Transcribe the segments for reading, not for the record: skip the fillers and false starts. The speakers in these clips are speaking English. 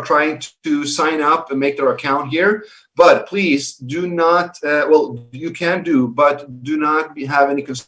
are trying to sign up and make their account here, but please do not, well, you can do, but do not have any concern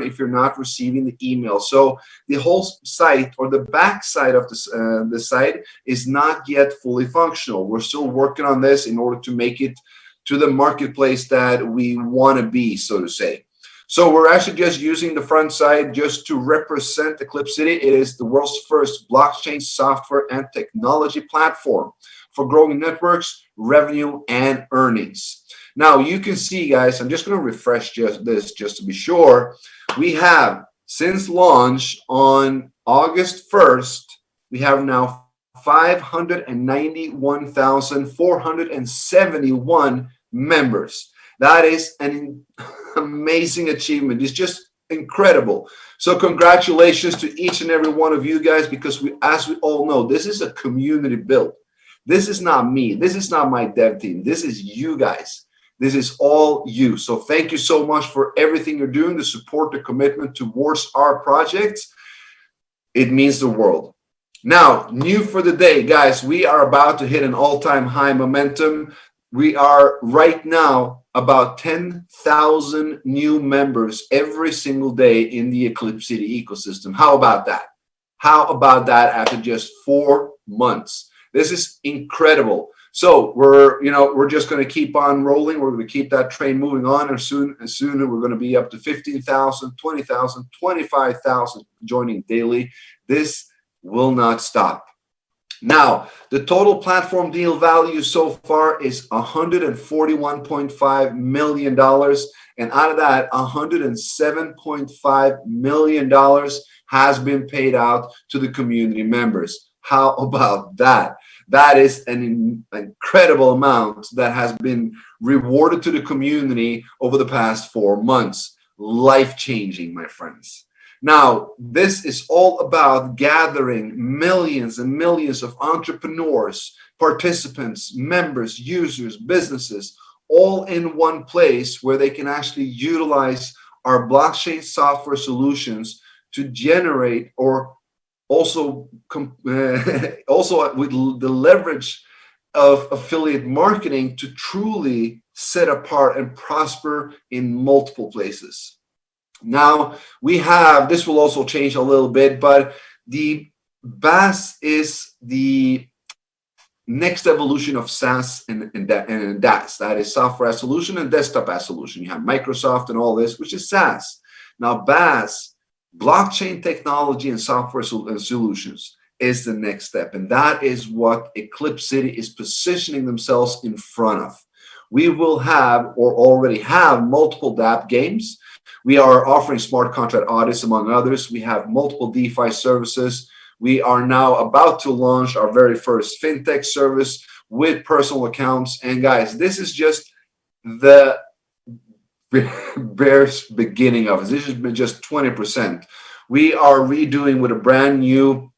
if you're not receiving the email. So the whole site, or the back side of the site, is not yet fully functional. We're still working on this in order to make it to the marketplace that we want to be, so to say. So we're actually just using the front side just to represent EclipCity. It is the world's first blockchain software and technology platform for growing networks, revenue, and earnings. Now you can see, guys, I'm just going to refresh this just to be sure. We have, since launch on August 1st, we have now 591,471 members. That is an amazing achievement. It's just incredible. So congratulations to each and every one of you guys, because as we all know, this is a community build. This is not me. This is not my dev team. This is you guys. This is all you. So thank you so much for everything you're doing to support the commitment towards our projects. It means the world. Now, new for the day, guys, we are about to hit an all-time high momentum. We are right now about 10,000 new members every single day in the EclipCity ecosystem. How about that? How about that after just 4 months? This is incredible. So we're just going to keep on rolling. We're going to keep that train moving on, and soon we're going to be up to 15,000, 20,000, 25,000 joining daily. This will not stop. Now, the total platform deal value so far is $141.5 million, and out of that, $107.5 million has been paid out to the community members. How about that? That is an incredible amount that has been rewarded to the community over the past 4 months. Life-changing, my friends. Now, this is all about gathering millions and millions of entrepreneurs, participants, members, users, businesses, all in one place where they can actually utilize our blockchain software solutions to generate, or also with the leverage of affiliate marketing, to truly set apart and prosper in multiple places. Now we have, this will also change a little bit, but the BaaS is the next evolution of SaaS and DaaS. That is software as solution and desktop as solution. You have Microsoft and all this, which is SaaS. Now BaaS, blockchain technology and software solutions, is the next step, and that is what EclipCity is positioning themselves in front of. We will have, or already have, multiple Dapp games. We are offering smart contract audits, among others. We have multiple DeFi services. We are now about to launch our very first fintech service with personal accounts. And guys, this is just the bare beginning of it. This has been just 20%. We are redoing with a brand new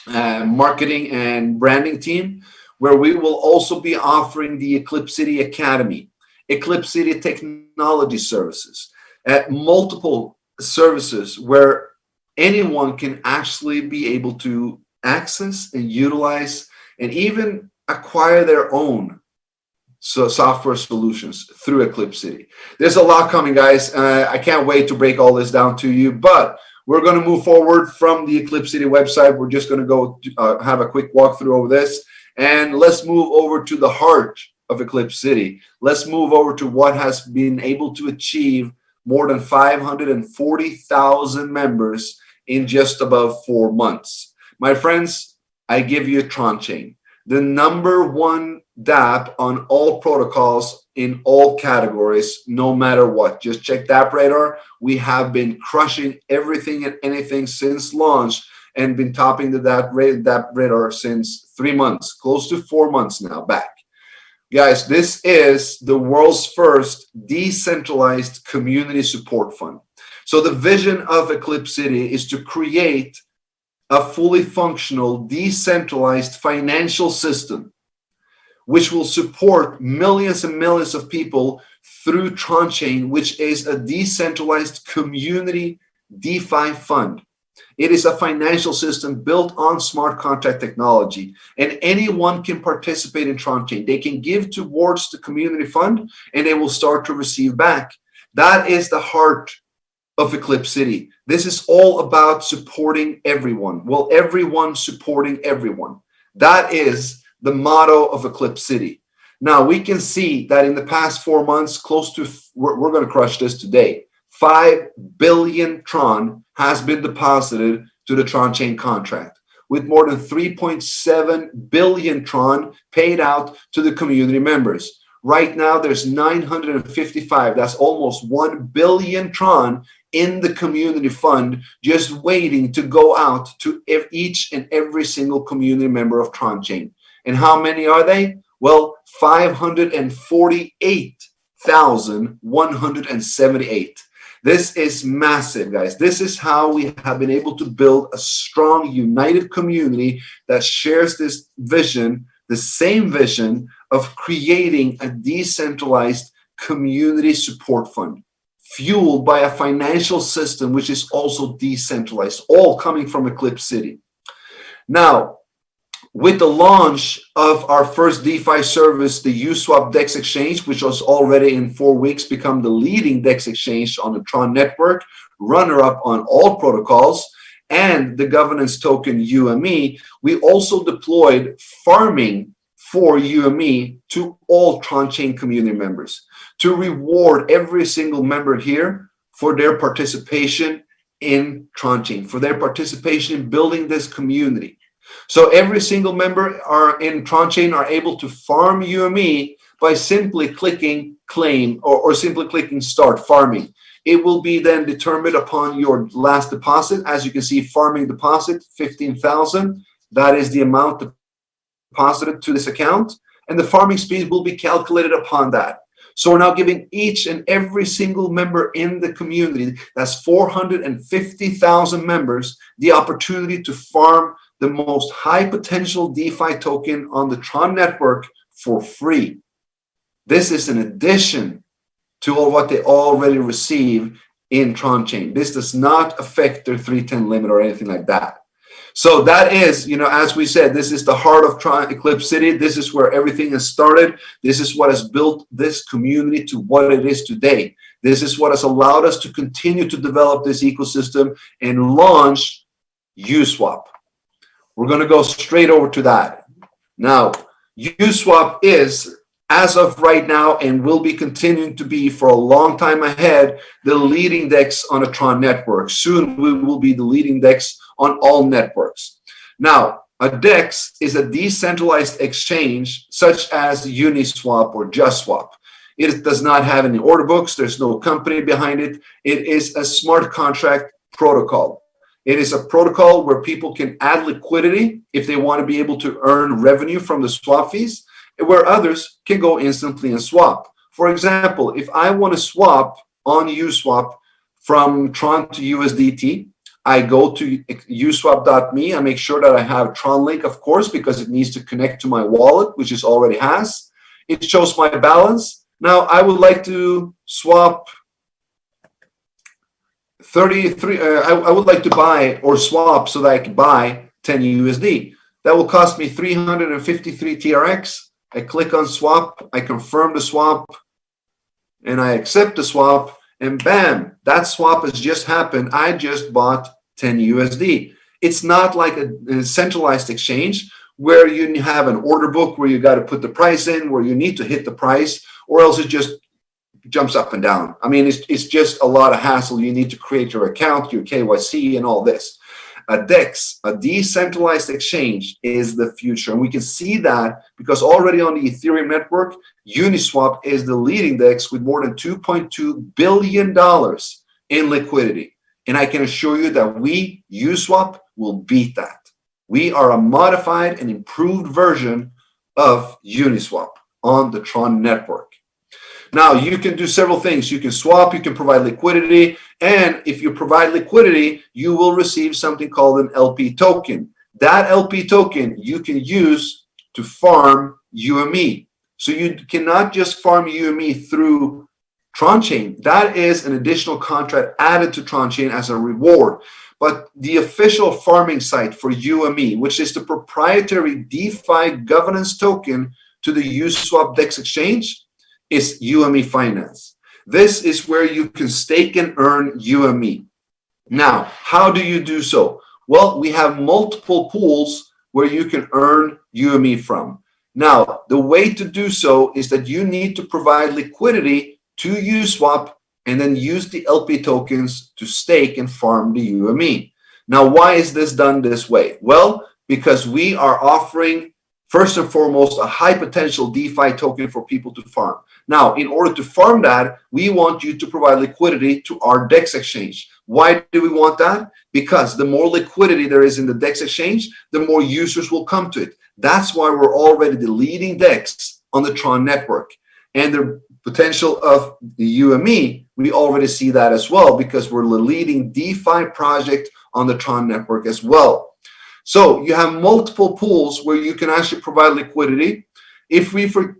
marketing and branding team, where we will also be offering the EclipCity Academy, EclipCity Technology Services, multiple services where anyone can actually be able to access and utilize and even acquire their own software solutions through EclipCity. There's a lot coming, guys. I can't wait to break all this down to you, but we're going to move forward from the EclipCity website. We're just going to go have a quick walkthrough over this, and let's move over to the heart of EclipCity. Let's move over to what has been able to achieve more than 540,000 members in just above 4 months. My friends, I give you a Tron chain, the #1 Dapp on all protocols in all categories, no matter what. Just check Dapp Radar. We have been crushing everything and anything since launch, and been topping the Dapp Radar since 3 months, close to 4 months now back. Guys, this is the world's first decentralized community support fund. So the vision of EclipCity is to create a fully functional, decentralized financial system which will support millions and millions of people through Tron Chain, which is a decentralized community DeFi fund. It is a financial system built on smart contract technology, and anyone can participate in TronChain. They can give towards the community fund, and they will start to receive back. That is the heart of EclipCity. This is all about supporting everyone. Well, everyone supporting everyone. That is the motto of EclipCity. Now, we can see that in the past 4 months, close to, we're going to crush this today, 5 billion Tron has been deposited to the TronChain contract, with more than 3.7 billion Tron paid out to the community members. Right now, there's 955, that's almost 1 billion Tron in the community fund, just waiting to go out to each and every single community member of TronChain. And how many are they? Well, 548,178. This is massive, guys. This is how we have been able to build a strong, united community that shares this vision, the same vision of creating a decentralized community support fund, fueled by a financial system which is also decentralized, all coming from EclipCity. Now, with the launch of our first DeFi service, the USWAP DEX exchange, which was already in 4 weeks become the leading DEX exchange on the Tron network, runner-up on all protocols, and the governance token UME, we also deployed farming for UME to all TronChain community members to reward every single member here for their participation in TronChain, for their participation in building this community. So every single member in TronChain are able to farm UME by simply clicking claim or simply clicking start farming. It will be then determined upon your last deposit. As you can see, farming deposit, 15,000. That is the amount deposited to this account. And the farming speed will be calculated upon that. So we're now giving each and every single member in the community, that's 450,000 members, the opportunity to farm the most high potential DeFi token on the Tron network for free. This is an addition to all what they already receive in TronChain. This does not affect their 310 limit or anything like that. So that is, as we said, this is the heart of EclipCity. This is where everything has started. This is what has built this community to what it is today. This is what has allowed us to continue to develop this ecosystem and launch USWAP. We're going to go straight over to that. Now, USWAP is, as of right now, and will be continuing to be for a long time ahead, the leading DEX on a Tron network. Soon we will be the leading DEX on all networks. Now, a DEX is a decentralized exchange such as Uniswap or JustSwap. It does not have any order books. There's no company behind it. It is a smart contract protocol. It is a protocol where people can add liquidity if they want to be able to earn revenue from the swap fees, where others can go instantly and swap. For example, if I want to swap on USWAP from Tron to USDT, I go to uswap.me. I make sure that I have Tron link, of course, because it needs to connect to my wallet, which it already has. It shows my balance. Now, I would like to swap 33. I would like to buy or swap so that I can buy 10 USD. That will cost me 353 TRX. I click on swap. I confirm the swap, and I accept the swap. And bam, that swap has just happened. I just bought 10 USD. It's not like a centralized exchange where you have an order book where you got to put the price in, where you need to hit the price, or else it just jumps up and down. I mean, it's just a lot of hassle. You need to create your account, your KYC, and all this. A DEX, a decentralized exchange, is the future. And we can see that because already on the Ethereum network, Uniswap is the leading DEX with more than $2.2 billion in liquidity. And I can assure you that we, USWAP, will beat that. We are a modified and improved version of Uniswap on the Tron network. Now, you can do several things. You can swap, you can provide liquidity, and if you provide liquidity, you will receive something called an LP token. That LP token you can use to farm UME. So you cannot just farm UME through TronChain. That is an additional contract added to TronChain as a reward. but the official farming site for UME, which is the proprietary DeFi governance token to the USWAP DEX exchange, is UME Finance. This is where you can stake and earn UME. Now, how do you do so? Well, we have multiple pools where you can earn UME from. Now, the way to do so is that you need to provide liquidity to USWAP and then use the LP tokens to stake and farm the UME. Now, why is this done this way? Well, because we are offering, first and foremost, a high potential DeFi token for people to farm. Now, in order to farm that, we want you to provide liquidity to our DEX exchange. Why do we want that? Because the more liquidity there is in the DEX exchange, the more users will come to it. That's why we're already the leading DEX on the Tron network. And the potential of the UME, we already see that as well, because we're the leading DeFi project on the Tron network as well. So you have multiple pools where you can actually provide liquidity. If we, for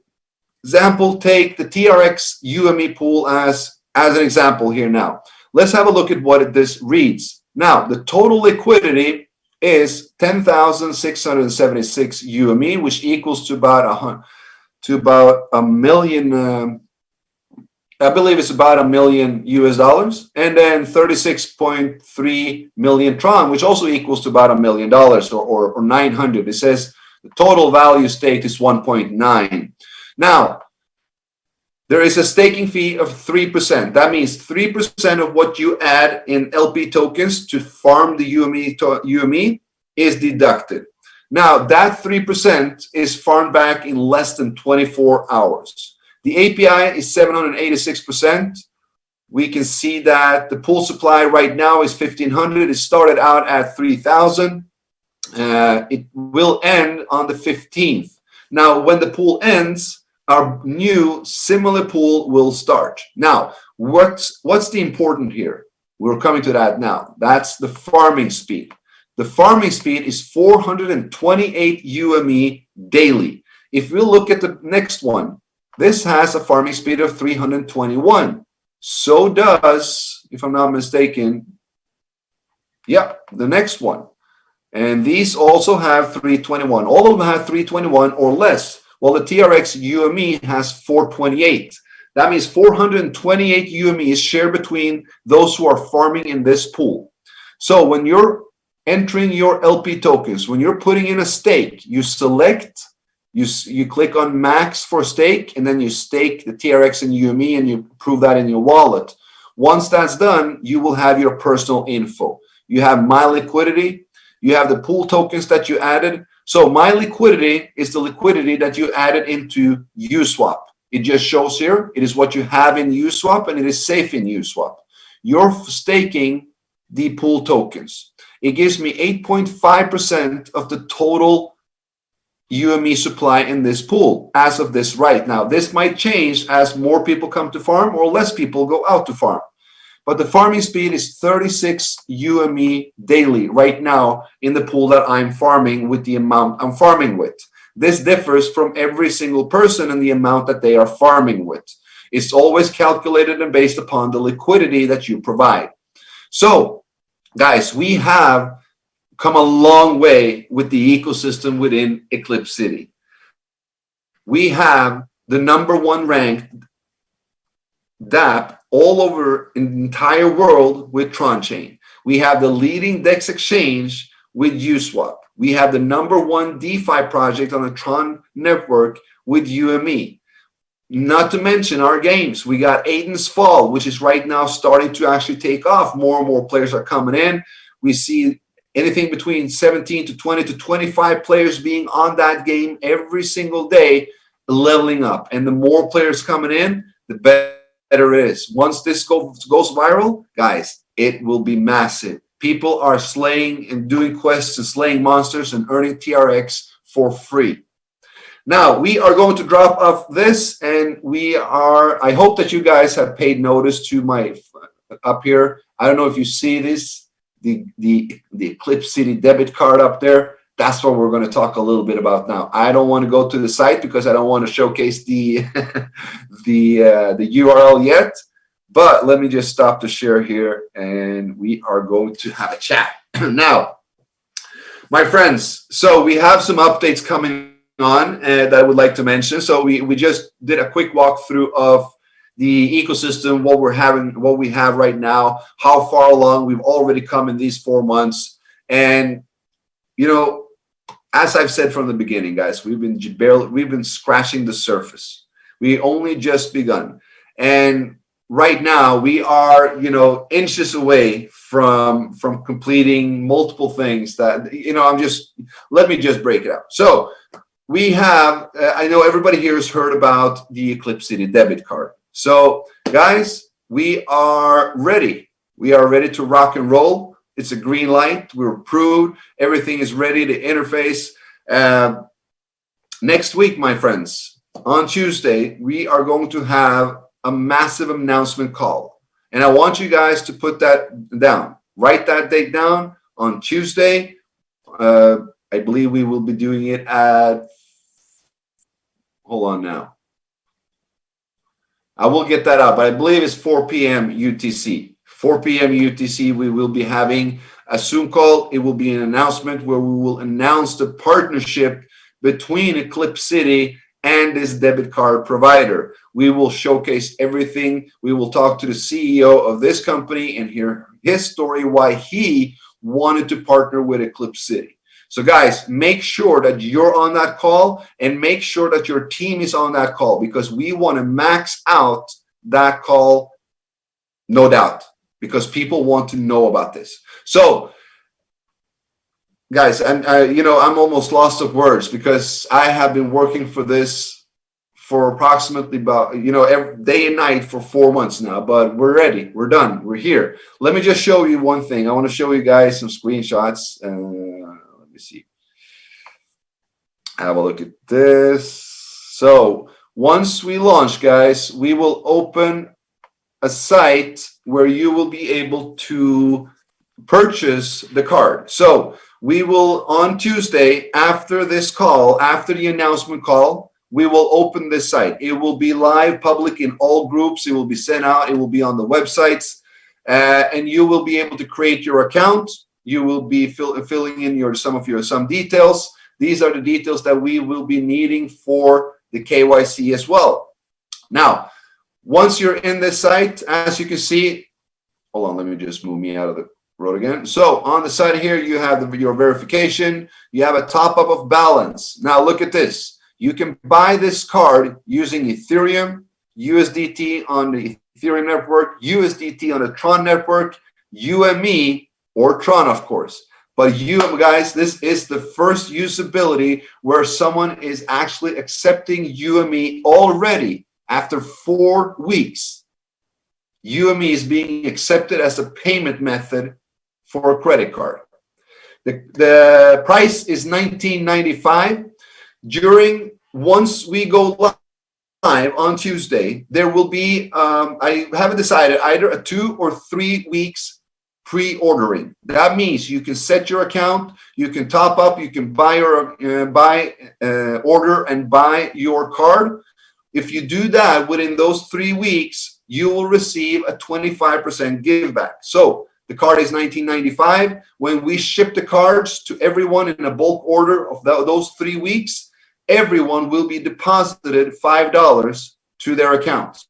example, take the TRX UME pool as an example here now, let's have a look at what this reads. Now, the total liquidity is 10,676 UME, which equals to about a million. I believe it's about $1 million US, and then 36.3 million Tron, which also equals to about $1 million or 900. It says the total value staked is 1.9. Now, there is a staking fee of 3%. That means 3% of what you add in LP tokens to farm the UME is deducted. Now, that 3% is farmed back in less than 24 hours. The API is 786%. We can see that the pool supply right now is 1,500. It started out at 3,000. It will end on the 15th. Now, when the pool ends, our new similar pool will start. Now, what's the important here? We're coming to that now. That's the farming speed. The farming speed is 428 UME daily. If we look at the next one, this has a farming speed of 321. So does, if I'm not mistaken, the next one. And these also have 321. All of them have 321 or less. Well, the TRX UME has 428. That means 428 UME is shared between those who are farming in this pool. So when you're entering your LP tokens, when you're putting in a stake, you select, you click on max for stake, and then you stake the TRX and UME, and you prove that in your wallet. Once that's done, you will have your personal info. You have my liquidity. You have the pool tokens that you added. So my liquidity is the liquidity that you added into USWAP. It just shows here. It is what you have in USWAP, and it is safe in USWAP. You're staking the pool tokens. It gives me 8.5% of the total UME supply in this pool as of this right now. This might change as more people come to farm or less people go out to farm. But the farming speed is 36 UME daily right now in the pool that I'm farming with the amount I'm farming with. This differs from every single person and the amount that they are farming with. It's always calculated and based upon the liquidity that you provide. So, guys, we have come a long way with the ecosystem within ECLIPCITY. We have the #1 ranked Dapp all over in the entire world with Tron Chain. We have the leading DEX exchange with USWAP. We have the #1 DeFi project on the Tron network with UME. Not to mention our games. We got Aiden's Fall, which is right now starting to actually take off. More and more players are coming in. We see anything between 17 to 20 to 25 players being on that game every single day, leveling up. And the more players coming in, the better it is. Once this goes viral, guys, it will be massive. People are slaying and doing quests and slaying monsters and earning TRX for free. Now, we are going to drop off this, and I hope that you guys have paid notice to my up here. I don't know if you see this. The EclipcityGlobal debit card up there. That's what we're going to talk a little bit about now. I don't want to go to the site because I don't want to showcase the URL yet. But let me just stop the share here, and we are going to have a chat. Now, my friends, so we have some updates coming on that I would like to mention. So we just did a quick walkthrough of the ecosystem, what we have right now, how far along we've already come in these 4 months. And, you know, as I've said from the beginning, guys, we've been scratching the surface. We only just begun. And right now we are, you know, inches away from completing multiple things that, you know, let me just break it out. So we have, I know everybody here has heard about the ECLIPCITY debit card. So guys, we are ready. We are ready to rock and roll. It's a green light. We're approved. Everything is ready to interface. Next week, my friends, on Tuesday, we are going to have a massive announcement call. And I want you guys to put that down. Write that date down on Tuesday. I believe we will be doing it at, hold on now. I will get that out, but I believe it's 4 p.m. UTC. 4 p.m. UTC, we will be having a Zoom call. It will be an announcement where we will announce the partnership between ECLIPCITY and this debit card provider. We will showcase everything. We will talk to the CEO of this company and hear his story, why he wanted to partner with ECLIPCITY. So guys, make sure that you're on that call and make sure that your team is on that call, because we want to max out that call, no doubt, because people want to know about this. So guys, you know, I'm almost lost of words because I have been working for this for approximately about, you know, every day and night for 4 months now, but we're ready. We're done. We're here. Let me just show you one thing. I want to show you guys some screenshots. Let me see. Have a look at this. So once we launch, guys, we will open a site where you will be able to purchase the card. So we will, on Tuesday, after this call, after the announcement call, we will open this site. It will be live, public in all groups. It will be sent out. It will be on the websites, and you will be able to create your account. You will be filling in some details. These are the details that we will be needing for the KYC as well. Now, once you're in this site, as you can see, hold on, let me just move me out of the road again. So on the side here, you have your verification. You have a top up of balance. Now look at this. You can buy this card using Ethereum, USDT on the Ethereum network, USDT on the Tron network, UME, or Tron, of course. But you guys, this is the first usability where someone is actually accepting UME already after 4 weeks. UME is being accepted as a payment method for a credit card. The price is $19.95. Once we go live on Tuesday, there will be, I haven't decided, either a 2 or 3 weeks pre-ordering. That means you can set your account, you can top up, you can buy or order and buy your card. If you do that within those 3 weeks, you will receive a 25% give back. So the card is $19.95. When we ship the cards to everyone in a bulk order of those 3 weeks, everyone will be deposited $5 to their accounts.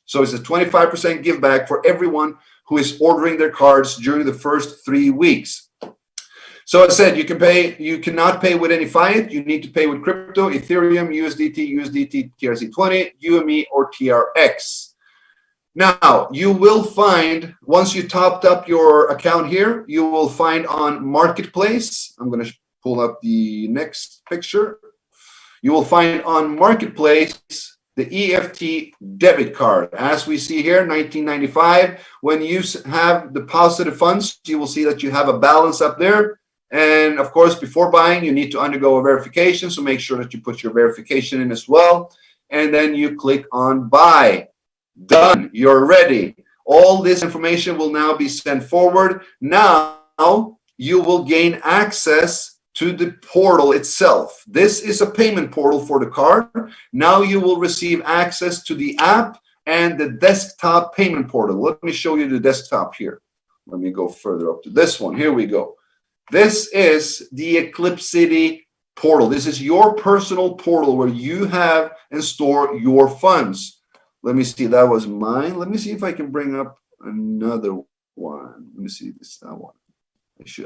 So it's a 25% give back for everyone who is ordering their cards during the first 3 weeks. So as I said, you cannot pay with any fiat. You need to pay with crypto, Ethereum, USDT, TRC20, UME, or TRX. Now, you will find, once you topped up your account here, you will find on Marketplace, I'm going to pull up the next picture. You will find on Marketplace the EFT debit card. As we see here, $19.95. When you have deposited funds, you will see that you have a balance up there. And of course, before buying, you need to undergo a verification. So make sure that you put your verification in as well. And then you click on buy. Done. You're ready. All this information will now be sent forward. Now you will gain access to the portal itself. This is a payment portal for the card. Now you will receive access to the app and the desktop payment portal. Let me show you the desktop here. Let me go further up to this one. Here we go. This is the ECLIPCITY portal. This is your personal portal where you have and store your funds. Let me see. That was mine. Let me see if I can bring up another one. Let me see that one.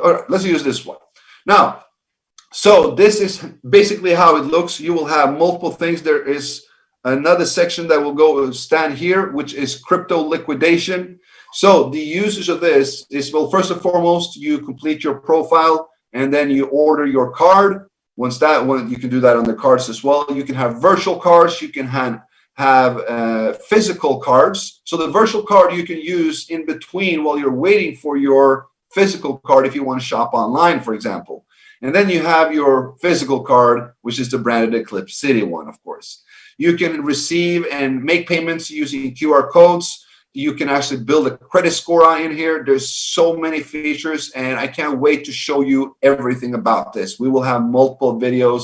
All right, let's use this one. Now, so this is basically how it looks. You will have multiple things. There is another section that will stand here, which is crypto liquidation. So the usage of this is, well, first and foremost, you complete your profile and then you order your card. Once you can do that on the cards as well. You can have virtual cards. You can have physical cards. So the virtual card you can use in between while you're waiting for your physical card if you want to shop online, for example. And then you have your physical card, which is the branded ECLIPCITY one, of course. You can receive and make payments using QR codes. You can actually build a credit score in here. There's so many features, and I can't wait to show you everything about this. We will have multiple videos,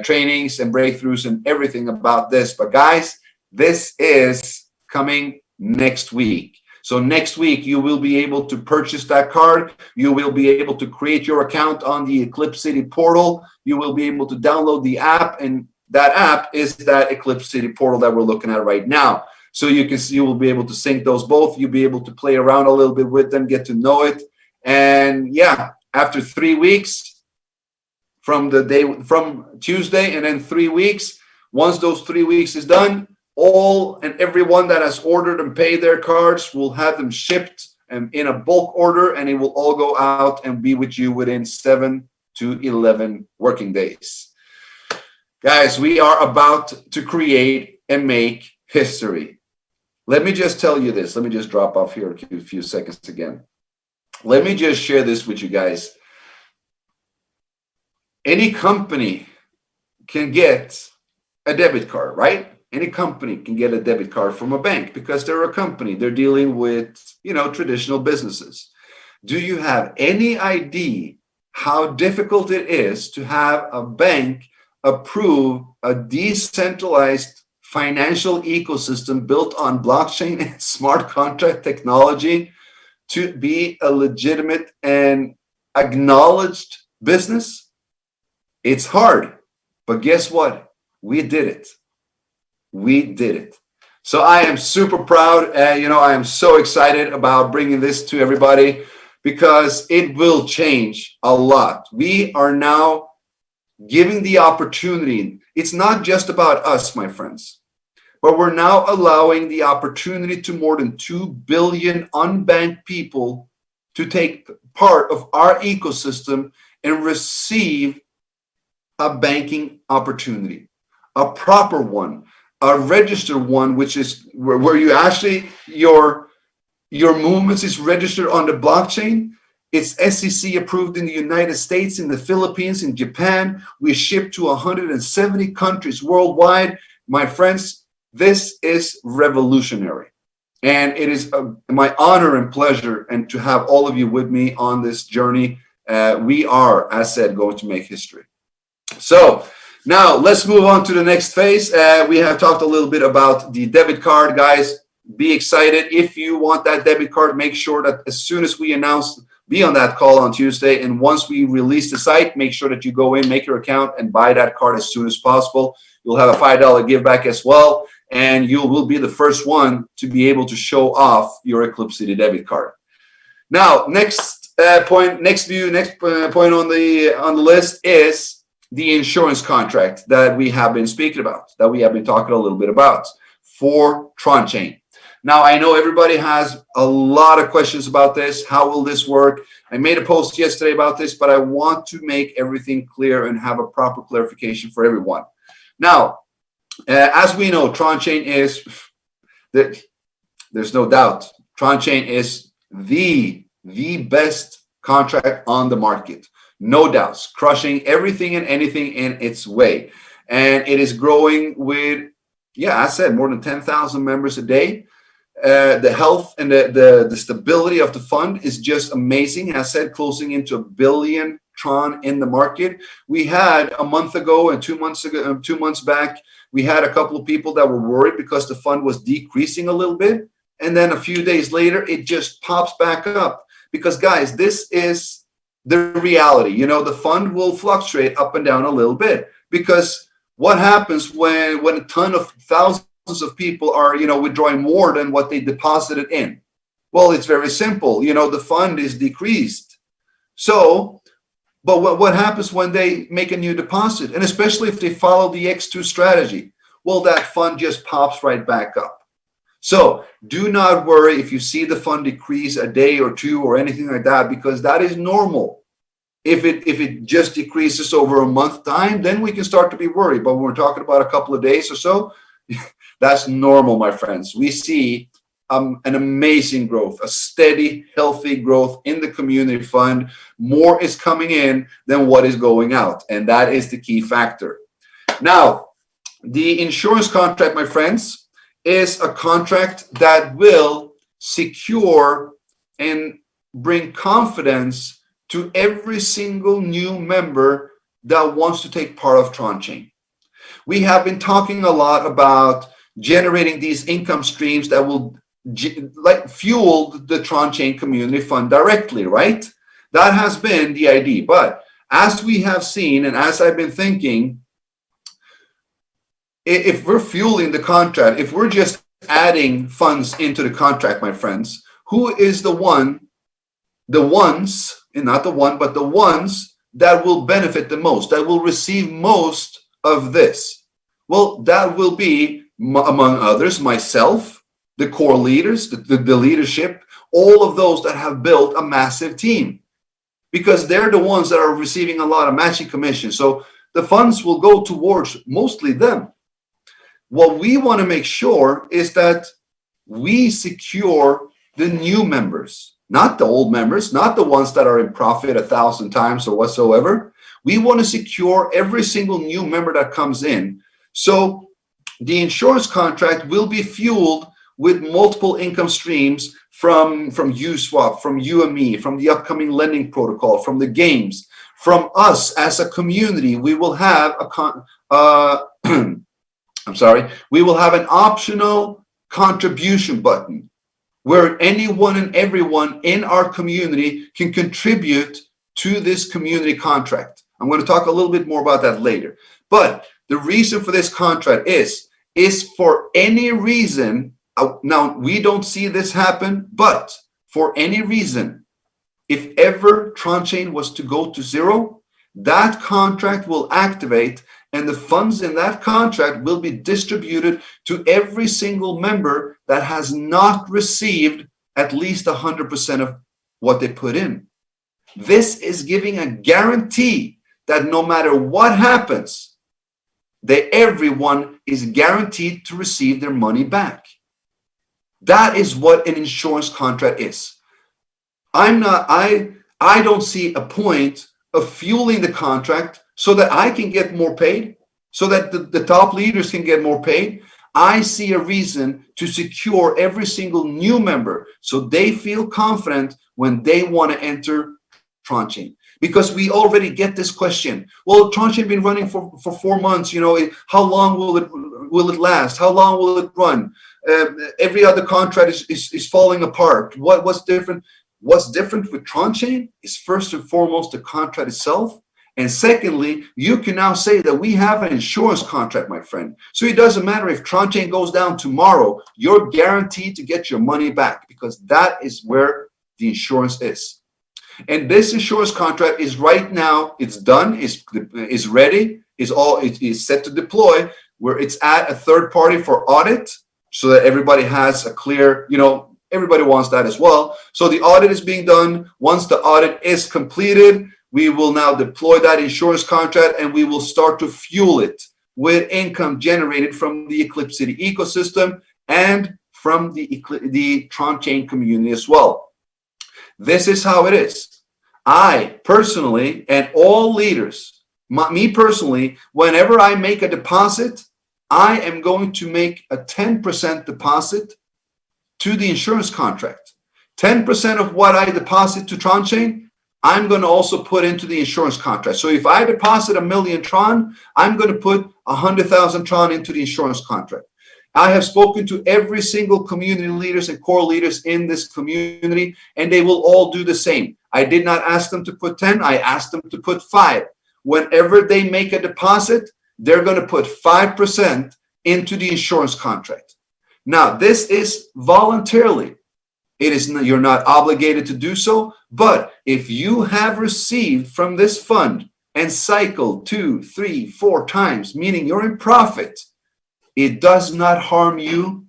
trainings, and breakthroughs and everything about this. But guys, this is coming next week. So next week, you will be able to purchase that card. You will be able to create your account on the ECLIPCITY portal. You will be able to download the app, and that app is that ECLIPCITY portal that we're looking at right now. So you will be able to sync those both. You'll be able to play around a little bit with them, get to know it. And yeah, after 3 weeks from Tuesday, and then 3 weeks, once those 3 weeks is done, all and everyone that has ordered and paid their cards will have them shipped in a bulk order, and it will all go out and be with you within 7 to 11 working days. Guys, we are about to create and make history. Let me just tell you this. Let me just drop off here a few seconds again. Let me just share this with you guys. Any company can get a debit card, right? Any company can get a debit card from a bank because they're a company. They're dealing with, traditional businesses. Do you have any idea how difficult it is to have a bank approve a decentralized financial ecosystem built on blockchain and smart contract technology to be a legitimate and acknowledged business? It's hard, but guess what? We did it. We did it. So I am super proud. I am so excited about bringing this to everybody because it will change a lot. We are now giving the opportunity. It's not just about us, my friends, but we're now allowing the opportunity to more than 2 billion unbanked people to take part of our ecosystem and receive a banking opportunity, a proper one, a registered one, which is where you actually, your movements is registered on the blockchain. It's SEC approved in the United States, in the Philippines, in Japan. We ship to 170 countries worldwide. My friends, this is revolutionary. And it is my honor and pleasure and to have all of you with me on this journey. We are, as said, going to make history. So now let's move on to the next phase. We have talked a little bit about the debit card. Guys, be excited. If you want that debit card, make sure that as soon as we announce, be on that call on Tuesday. And once we release the site, make sure that you go in, make your account, and buy that card as soon as possible. You'll have a $5 give back as well. And you will be the first one to be able to show off your ECLIPCITY debit card. Now, next point on the list is the insurance contract that we have been speaking about, that we have been talking a little bit about for Tron Chain. Now, I know everybody has a lot of questions about this. How will this work? I made a post yesterday about this, but I want to make everything clear and have a proper clarification for everyone. Now, as we know, Tron Chain is, there's no doubt, Tron Chain is the best contract on the market. No doubts, crushing everything and anything in its way. And it is growing with, I said, more than 10,000 members a day. The health and the stability of the fund is just amazing. As I said, closing into 1 billion Tron in the market. We had a month ago and 2 months back We had a couple of people that were worried because the fund was decreasing a little bit. And then a few days later, it just pops back up. Because guys, this is the reality. You know, the fund will fluctuate up and down a little bit, because what happens when a ton of thousands of people are, you know, withdrawing more than what they deposited in? Well, it's very simple. You know, the fund is decreased. So, but what happens when they make a new deposit? And especially if they follow the X2 strategy, well, that fund just pops right back up. So do not worry if you see the fund decrease a day or two or anything like that, because that is normal. If it just decreases over a month time, then we can start to be worried. But when we're talking about a couple of days or so, that's normal, my friends. We see an amazing growth, a steady, healthy growth in the community fund. More is coming in than what is going out, and that is the key factor. Now, the insurance contract, my friends, is a contract that will secure and bring confidence to every single new member that wants to take part of TronChain. We have been talking a lot about generating these income streams that will fuel the TronChain community fund directly, right? That has been the idea. But as we have seen, and as I've been thinking, if we're fueling the contract, if we're just adding funds into the contract, my friends, who is the ones, and not the one, but the ones that will benefit the most, that will receive most of this? Well, that will be, among others, myself, the core leaders, the leadership, all of those that have built a massive team, because they're the ones that are receiving a lot of matching commissions. So the funds will go towards mostly them. What we want to make sure is that we secure the new members, not the old members, not the ones that are in profit 1,000 times or whatsoever. We want to secure every single new member that comes in. So the insurance contract will be fueled with multiple income streams from USWAP, from UME, from the upcoming lending protocol, from the games, from us as a community. We will have we will have an optional contribution button where anyone and everyone in our community can contribute to this community contract. I'm going to talk a little bit more about that later. But the reason for this contract is for any reason, now we don't see this happen, but for any reason, if ever TronChain was to go to zero, that contract will activate, and the funds in that contract will be distributed to every single member that has not received at least 100% of what they put in. This is giving a guarantee that no matter what happens, everyone is guaranteed to receive their money back. That is what an insurance contract is. I don't see a point of fueling the contract so that I can get more paid, so that the top leaders can get more paid. I see a reason to secure every single new member so they feel confident when they want to enter TronChain. Because we already get this question. Well, TronChain been running for 4 months. You know, how long will it last? How long will it run? Every other contract is falling apart. What's different? What's different with TronChain is first and foremost the contract itself. And secondly, you can now say that we have an insurance contract, my friend. So it doesn't matter if TronChain goes down tomorrow, you're guaranteed to get your money back, because that is where the insurance is. And this insurance contract is right now, it's done, is ready, is set to deploy, where it's at a third party for audit, so that everybody has a clear, you know, everybody wants that as well. So the audit is being done. Once the audit is completed, we will now deploy that insurance contract, and we will start to fuel it with income generated from the ECLIPCITY ecosystem and from the TronChain community as well. This is how it is. I personally, and all leaders, me personally, whenever I make a deposit, I am going to make a 10% deposit to the insurance contract. 10% of what I deposit to TronChain, I'm going to also put into the insurance contract. So if I deposit 1 million Tron, I'm going to put 100,000 Tron into the insurance contract. I have spoken to every single community leaders and core leaders in this community, and they will all do the same. I did not ask them to put 10, I asked them to put 5. Whenever they make a deposit, they're going to put 5% into the insurance contract. Now, this is voluntarily. It is not, you're not obligated to do so, but if you have received from this fund and cycled 2, 3, 4 times, meaning you're in profit, it does not harm you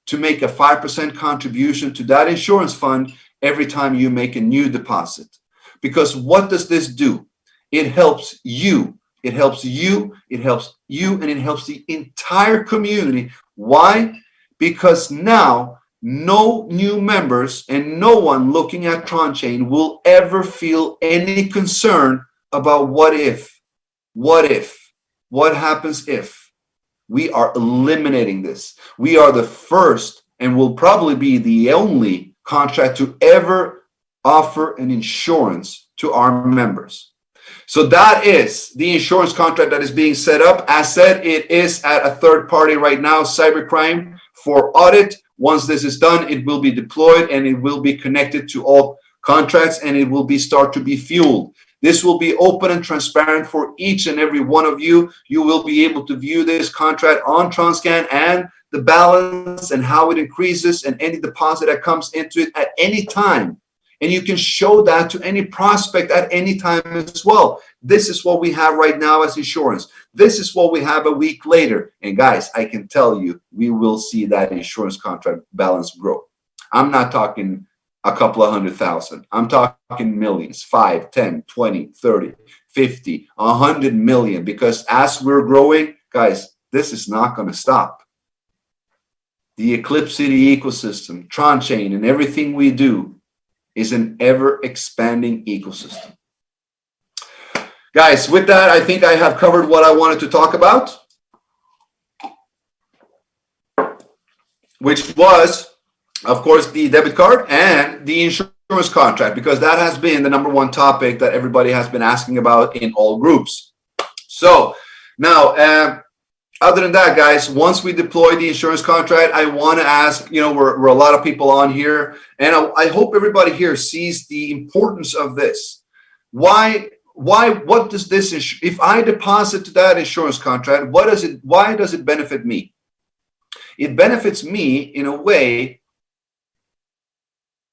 to make a 5% contribution to that insurance fund every time you make a new deposit. Because what does this do? It helps you. It helps you, it helps you, and it helps the entire community. Why? Because now no new members and no one looking at Tron Chain will ever feel any concern about what happens if. We are eliminating this. We are the first and will probably be the only contract to ever offer an insurance to our members. So that is the insurance contract that is being set up. As said, it is at a third party right now, cybercrime, for audit. Once this is done, it will be deployed and it will be connected to all contracts, and it will start to be fueled. This will be open and transparent for each and every one of you. You will be able to view this contract on TronScan and the balance and how it increases and any deposit that comes into it at any time. And you can show that to any prospect at any time as well. This is what we have right now as insurance. This is what we have a week later. And guys, I can tell you, we will see that insurance contract balance grow. I'm not talking a couple of 100,000. I'm talking millions, 5, 10, 20, 30, 50, 100 million. Because as we're growing, guys, this is not going to stop. The Eclipcity ecosystem, Tron Chain, and everything we do is an ever-expanding ecosystem. Guys, with that, I think I have covered what I wanted to talk about, which was, of course, the debit card and the insurance contract, because that has been the #1 topic that everybody has been asking about in all groups. So now, other than that, guys, once we deploy the insurance contract, I want to ask, we're a lot of people on here, and I hope everybody here sees the importance of this. What does this, if I deposit to that insurance contract, why does it benefit me? It benefits me in a way,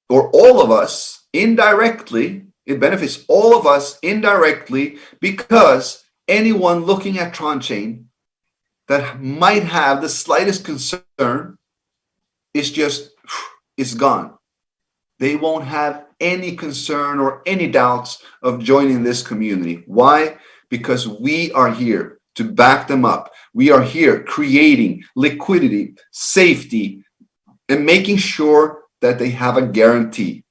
or all of us indirectly. It benefits all of us indirectly, because anyone looking at Tron Chain that might have the slightest concern it's gone. They won't have any concern or any doubts of joining this community. Why? Because we are here to back them up. We are here creating liquidity, safety, and making sure that they have a guarantee.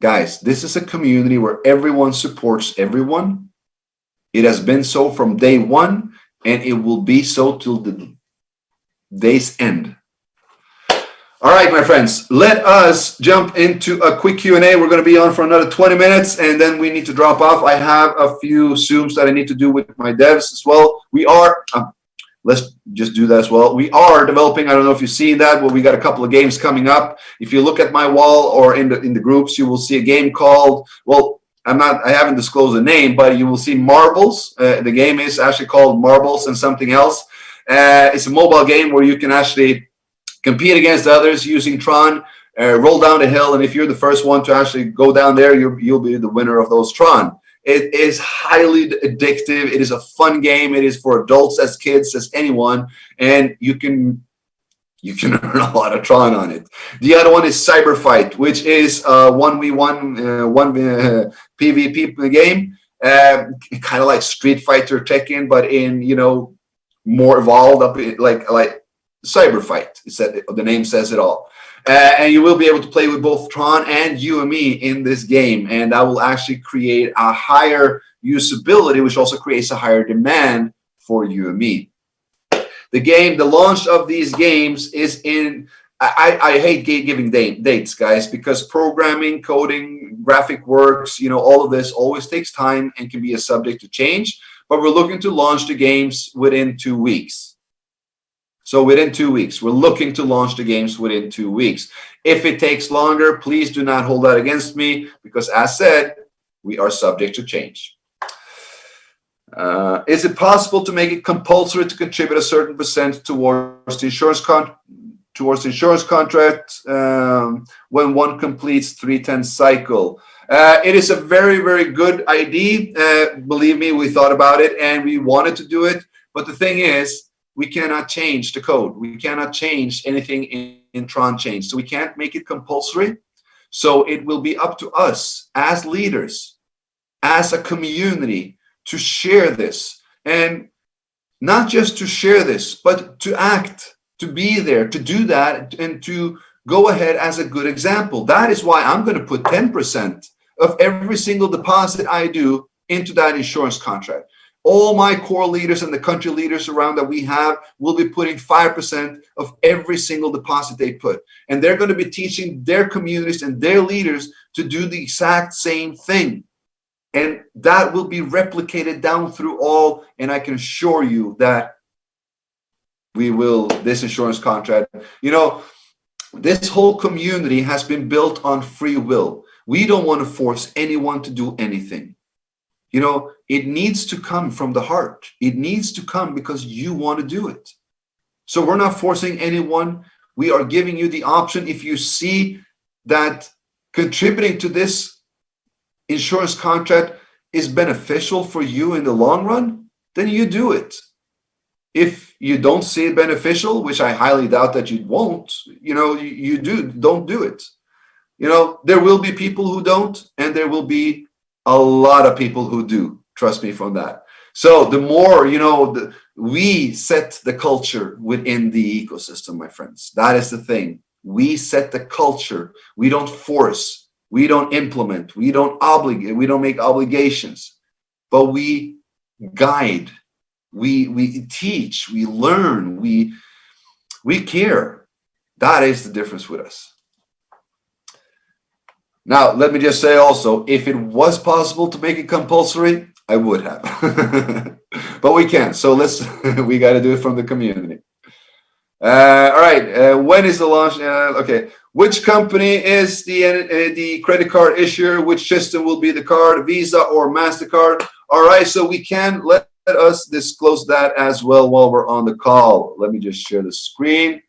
Guys, this is a community where everyone supports everyone. It has been so from day one, and it will be so till the day's end. All right, my friends, let us jump into a quick Q&A. We're going to be on for another 20 minutes, and then we need to drop off. I have a few Zooms that I need to do with my devs as well. We are, let's just do that as well. We are developing, I don't know if you've seen that, but we got a couple of games coming up. If you look at my wall or in the groups, you will see a game called, well, I haven't disclosed the name, but you will see Marbles. The game is actually called Marbles and something else. It's a mobile game where you can actually compete against others using Tron, roll down the hill, and if you're the first one to actually go down there, you'll be the winner of those Tron. It is highly addictive. It is a fun game. It is for adults, as kids, as anyone, and you can earn a lot of Tron on it. The other one is Cyber Fight, which is a 1v1 PvP game, kind of like Street Fighter Tekken, but in more evolved up, like Cyber Fight. The name says it all. And you will be able to play with both Tron and UME in this game, and that will actually create a higher usability, which also creates a higher demand for UME. The launch of these games is in, I hate giving dates, guys, because programming, coding, graphic works, all of this always takes time and can be a subject to change. but we're looking to launch the games within 2 weeks. So within 2 weeks, we're looking to launch the games within 2 weeks. If it takes longer, please do not hold that against me, because as said, we are subject to change. Is it possible to make it compulsory to contribute a certain percent towards the insurance contract when one completes 310 cycle? It is a very, very good idea. Believe me, we thought about it and we wanted to do it. But the thing is, we cannot change the code. We cannot change anything in Tron Change. So we can't make it compulsory. So it will be up to us as leaders, as a community, to share this. And not just to share this, but to act, to be there, to do that, and to go ahead as a good example. That is why I'm going to put 10% of every single deposit I do into that insurance contract. All my core leaders and the country leaders around that we have will be putting 5% of every single deposit they put. And they're going to be teaching their communities and their leaders to do the exact same thing. And that will be replicated down through all. And I can assure you that we will, this insurance contract, you know, this whole community has been built on free will. We don't want to force anyone to do anything. You know, it needs to come from the heart. It needs to come because you want to do it. So we're not forcing anyone. We are giving you the option. If you see that contributing to this insurance contract is beneficial for you in the long run, then you do it. If you don't see it beneficial, which I highly doubt that you won't, you know, don't do it. You know, there will be people who don't, and there will be a lot of people who do. Trust me from that. So the more, you know, we set the culture within the ecosystem, my friends. That is the thing. We set the culture. We don't force. We don't implement. We don't obligate. We don't make obligations. But we guide. We teach. We learn. We care. That is the difference with us. Now, let me just say also, if it was possible to make it compulsory, I would have. But we can't. So we got to do it from the community. All right. When is the launch? Okay. Which company is the credit card issuer? Which system will be the card, Visa or MasterCard? All right. So we can let us disclose that as well while we're on the call. Let me just share the screen.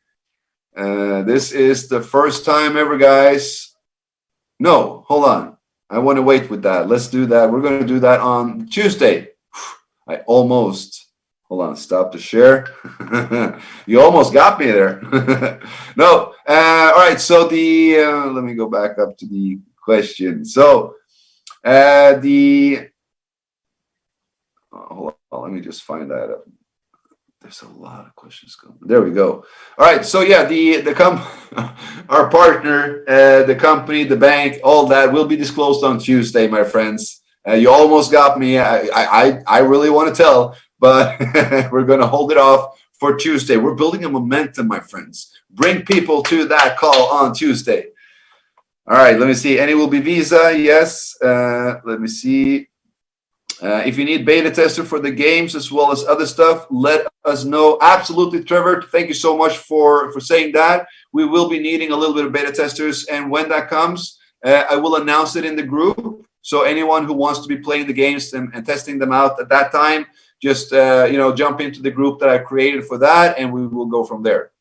This is the first time ever, guys. No, hold on. I want to wait with that. Let's do that. We're going to do that on Tuesday. I almost, hold on, stop the share. You almost got me there. No, all right. So let me go back up to the question. So hold on, let me just find that up. There's a lot of questions coming. There we go. All right. So yeah, our partner, the company, the bank, all that will be disclosed on Tuesday, my friends. You almost got me. I really want to tell, but we're going to hold it off for Tuesday. We're building a momentum, my friends. Bring people to that call on Tuesday. All right. Let me see. And it will be Visa. Yes. Let me see. If you need beta tester for the games as well as other stuff, let us know. Absolutely, Trevor. Thank you so much for saying that. We will be needing a little bit of beta testers, and when that comes, I will announce it in the group. So anyone who wants to be playing the games and testing them out at that time, just jump into the group that I created for that, and we will go from there.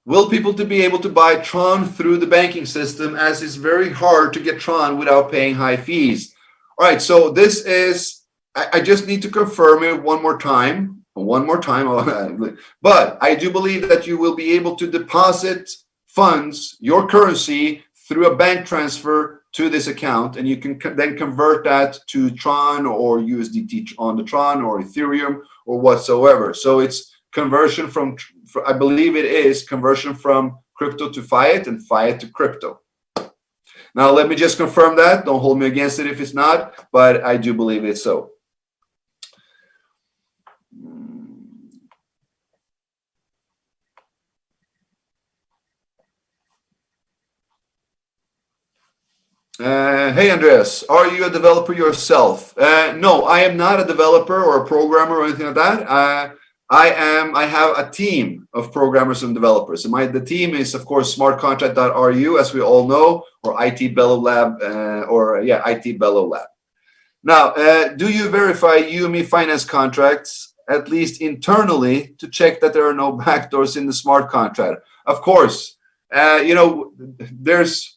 Will people to be able to buy Tron through the banking system, as it's very hard to get Tron without paying high fees? All right, so this is, I just need to confirm it one more time. But I do believe that you will be able to deposit funds, your currency, through a bank transfer to this account, and you can then convert that to Tron or USDT on the Tron or Ethereum or whatsoever. So it's conversion from, I believe it is conversion from crypto to fiat and fiat to crypto. Now, let me just confirm that. Don't hold me against it if it's not, but I do believe it's so. Hey Andreas, are you a developer yourself? No, I am not a developer or a programmer or anything like that. I have a team of programmers and developers. And the team is, of course, smartcontract.ru, as we all know, or IT Bellow Lab, IT Bellow Lab. Now, do you verify UME finance contracts, at least internally, to check that there are no backdoors in the smart contract? Of course. There's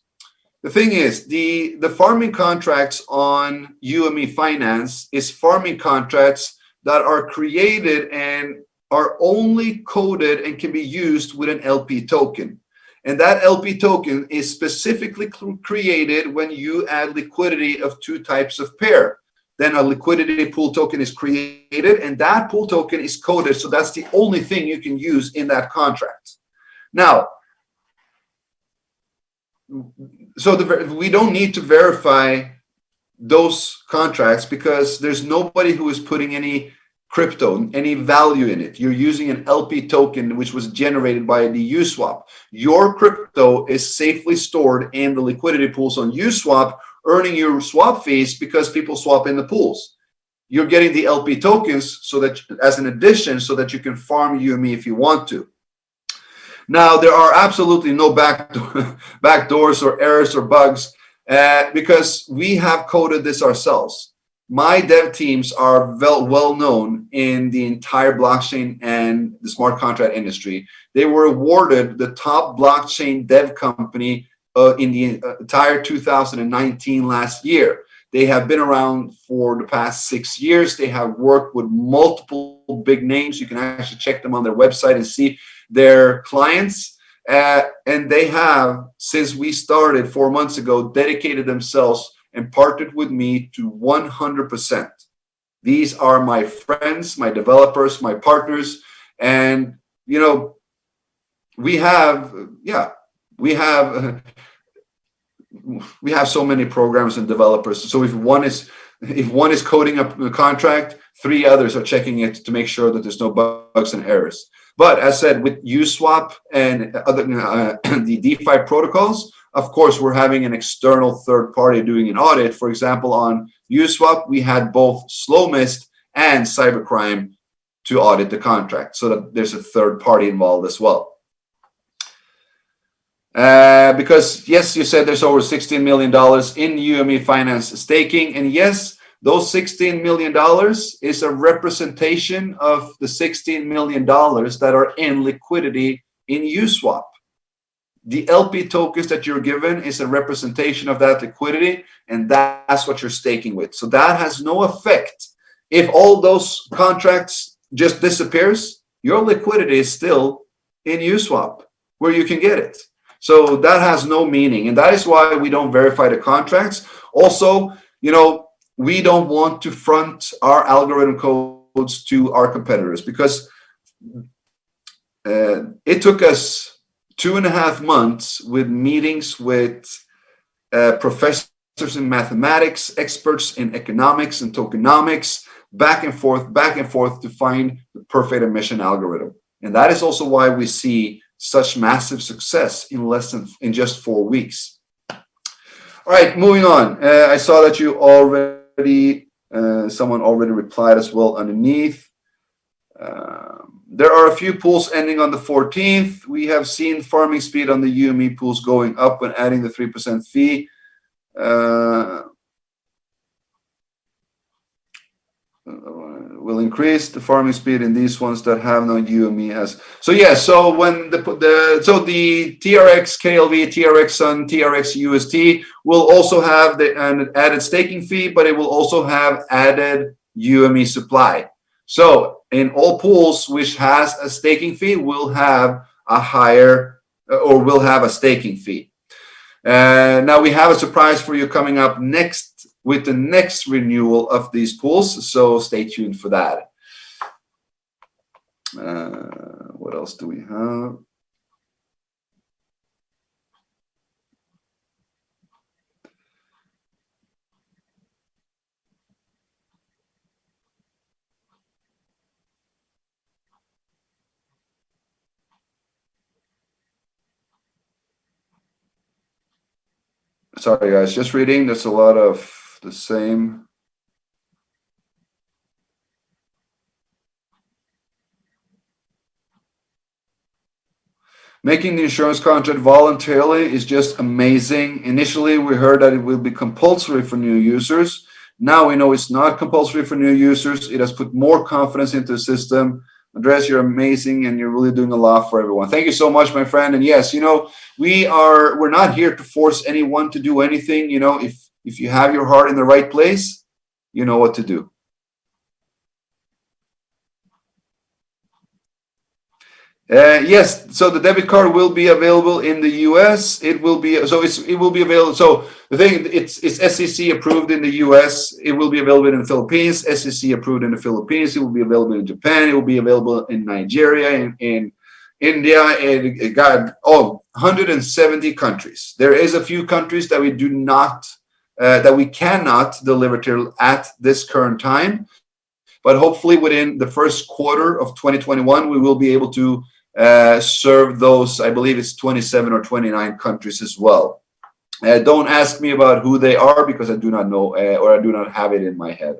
the thing is, the farming contracts on UME Finance is farming contracts that are created and are only coded and can be used with an LP token. And that LP token is specifically created when you add liquidity of two types of pair. Then a liquidity pool token is created, and that pool token is coded. So that's the only thing you can use in that contract. Now, so we don't need to verify those contracts because there's nobody who is putting any crypto, any value in it. You're using an LP token which was generated by the USWAP. Your crypto is safely stored in the liquidity pools on USWAP, earning your swap fees because people swap in the pools. You're getting the LP tokens so that as an addition so that you can farm UME if you want to. Now, there are absolutely no backdoors or errors or bugs because we have coded this ourselves. My dev teams are well known in the entire blockchain and the smart contract industry. They were awarded the top blockchain dev company in the entire 2019 last year. They have been around for the past 6 years. They have worked with multiple big names. You can actually check them on their website and see their clients. And they have, since we started 4 months ago, dedicated themselves and partnered with me to 100%. These are my friends, my developers, my partners. And, we have so many programmers and developers. So if one is coding up a contract, 3 others are checking it to make sure that there's no bugs and errors. But as said, with USWAP and other the DeFi protocols, of course, we're having an external third party doing an audit. For example, on USWAP, we had both Slowmist and Cybercrime to audit the contract, so that there's a third party involved as well. Because yes, you said there's over $16 million in UME Finance staking, and yes, those $16 million is a representation of the $16 million that are in liquidity in USWAP. The LP tokens that you're given is a representation of that liquidity, and that's what you're staking with. So that has no effect. If all those contracts just disappears, your liquidity is still in USWAP where you can get it. So that has no meaning, and that is why we don't verify the contracts. Also, we don't want to front our algorithm codes to our competitors because it took us 2.5 months with meetings with professors in mathematics, experts in economics and tokenomics, back and forth to find the perfect emission algorithm. And that is also why we see such massive success in just 4 weeks. All right, moving on. I saw that you already, someone already replied as well underneath. There are a few pools ending on the 14th. We have seen farming speed on the UME pools going up when adding the 3% fee. Will increase the farming speed in these ones that have no UME as. So yeah, so when the TRX KLV, TRX Sun, TRX UST will also have an added staking fee, but it will also have added UME supply. So in all pools which has a staking fee will have a higher or will have a staking fee. Now we have a surprise for you coming up next with the next renewal of these pools, so stay tuned for that. What else do we have? Sorry, guys, just reading. There's a lot of the same. Making the insurance contract voluntarily is just amazing. Initially, we heard that it will be compulsory for new users. Now we know it's not compulsory for new users. It has put more confidence into the system. Andreas, you're amazing, and you're really doing a lot for everyone. Thank you so much, my friend. And yes, you know, we're not here to force anyone to do anything. You know, if you have your heart in the right place, you know what to do. Yes, so the debit card will be available in the US. It will be available. So the thing, it's SEC approved in the US. It will be available in the Philippines. SEC approved in the Philippines. It will be available in Japan. It will be available in Nigeria, in India, and it got 170 countries. There is a few countries that we do not that we cannot deliver to at this current time, but hopefully within the first quarter of 2021 we will be able to serve those. I believe it's 27 or 29 countries as well. Don't ask me about who they are because I do not know or I do not have it in my head.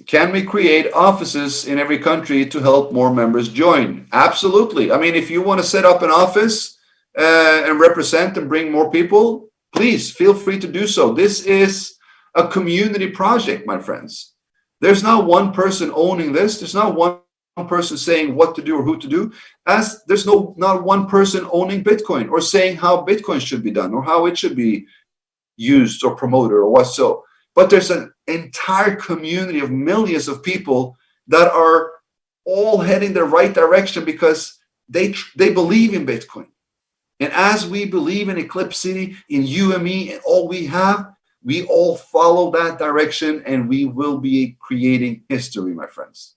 Can we create offices in every country to help more members join? Absolutely. I mean, if you want to set up an office and represent and bring more people, please feel free to do so. This is a community project, my friends. There's not one person owning this. There's not one person saying what to do or who to do. As there's not one person owning Bitcoin or saying how Bitcoin should be done or how it should be used or promoted or what so. But there's an entire community of millions of people that are all heading the right direction because they believe in Bitcoin. And as we believe in Eclipsity, in UME, and all we have, we all follow that direction and we will be creating history, my friends.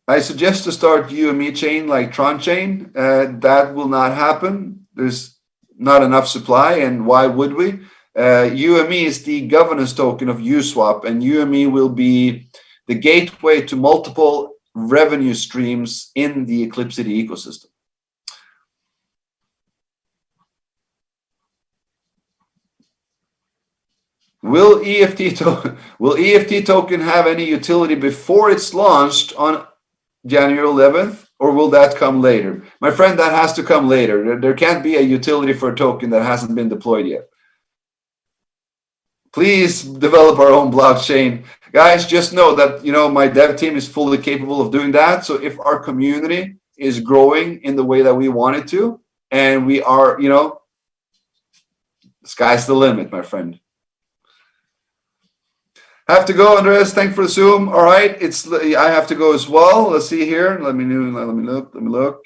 I suggest to start UME chain like Tron chain. That will not happen. There's not enough supply, and why would we? UME is the governance token of USWAP, and UME will be the gateway to multiple revenue streams in the Eclipsity ecosystem. Will EFT token have any utility before it's launched on January 11th, or will that come later? My friend, that has to come later. There can't be a utility for a token that hasn't been deployed yet. Please develop our own blockchain. Guys, just know that, you know, my dev team is fully capable of doing that. So if our community is growing in the way that we want it to, and we are, you know, sky's the limit, my friend. Have to go, Andreas. Thanks for the Zoom. All right, I have to go as well. Let's see here. Let me look.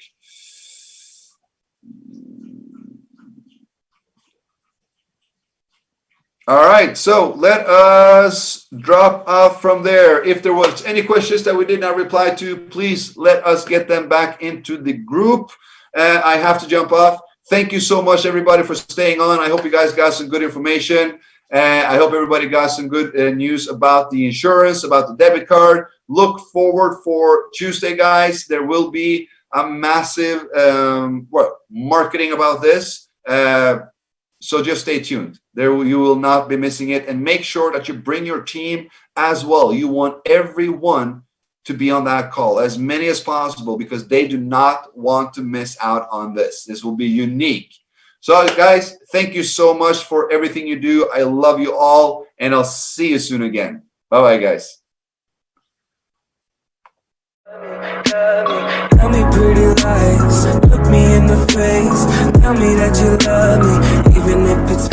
All right, so let us drop off from there. If there was any questions that we did not reply to, please let us get them back into the group. I have to jump off. Thank you so much, everybody, for staying on. I hope you guys got some good information. I hope everybody got some good news about the insurance, about the debit card. Look forward for Tuesday, guys. There will be a massive marketing about this. So just stay tuned. You will not be missing it. And make sure that you bring your team as well. You want everyone to be on that call, as many as possible, because they do not want to miss out on this. This will be unique. So guys, thank you so much for everything you do. I love you all, and I'll see you soon again. Bye-bye, guys. Tell me pretty lies, look me in the face, tell me that you love me, even if it's